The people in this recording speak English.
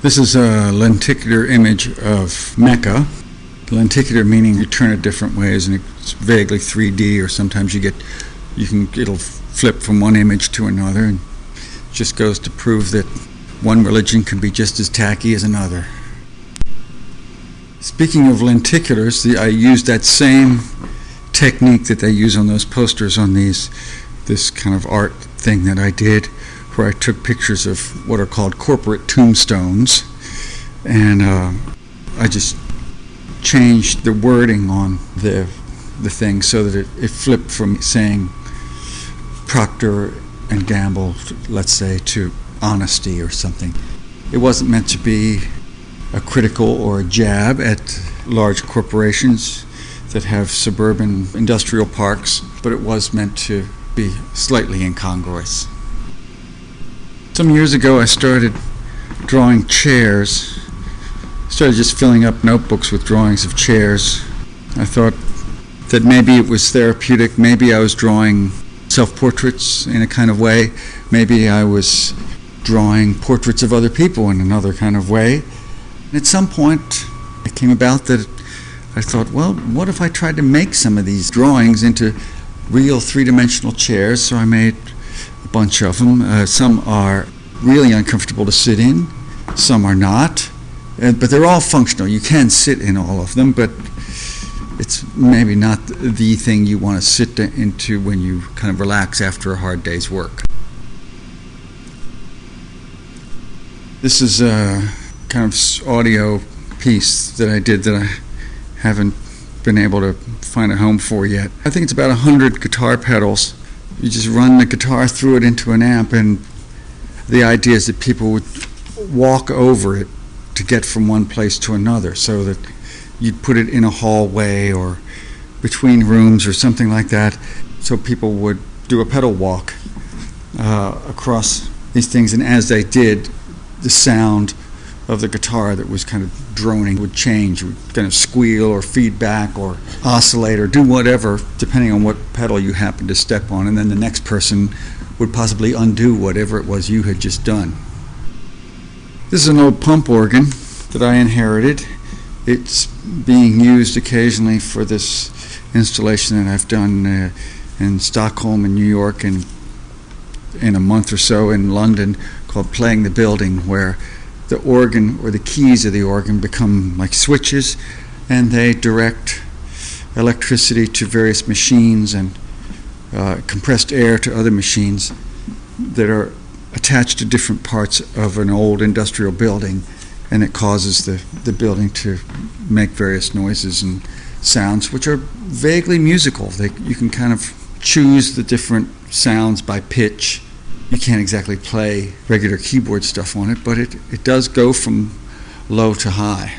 This is a lenticular image of Mecca. Lenticular meaning you turn it different ways, and it's vaguely 3D, or sometimes it'll flip from one image to another, and it just goes to prove that one religion can be just as tacky as another. Speaking of lenticulars, I used that same technique that they use on those posters on this kind of art thing that I did, where I took pictures of what are called corporate tombstones, and I just changed the wording on the thing so that it flipped from saying Procter and Gamble, let's say, to honesty or something. It wasn't meant to be a critical or a jab at large corporations that have suburban industrial parks, but it was meant to be slightly incongruous. Some years ago I started drawing chairs. Started just filling up notebooks with drawings of chairs. I thought that maybe it was therapeutic, maybe I was drawing self-portraits in a kind of way, maybe I was drawing portraits of other people in another kind of way. And at some point it came about that I thought, well, what if I tried to make some of these drawings into real three-dimensional chairs? So I made a bunch of them. Some are really uncomfortable to sit in, some are not, but they're all functional. You can sit in all of them, but it's maybe not the thing you want to sit into when you kind of relax after a hard day's work. This is a kind of audio piece that I did that I haven't been able to find a home for yet. I think it's about 100 guitar pedals. You just run the guitar through it into an amp, and the idea is that people would walk over it to get from one place to another, so that you'd put it in a hallway or between rooms or something like that, so people would do a pedal walk across these things, and as they did, the sound of the guitar that was kind of droning would change. It would kind of squeal or feedback or oscillate or do whatever, depending on what pedal you happened to step on, and then the next person would possibly undo whatever it was you had just done. This is an old pump organ that I inherited. It's being used occasionally for this installation that I've done in Stockholm and New York, and in a month or so in London, called Playing the Building, where the organ or the keys of the organ become like switches, and they direct electricity to various machines and compressed air to other machines that are attached to different parts of an old industrial building, and it causes the building to make various noises and sounds which are vaguely musical. You can kind of choose the different sounds by pitch. You can't exactly play regular keyboard stuff on it, but it does go from low to high.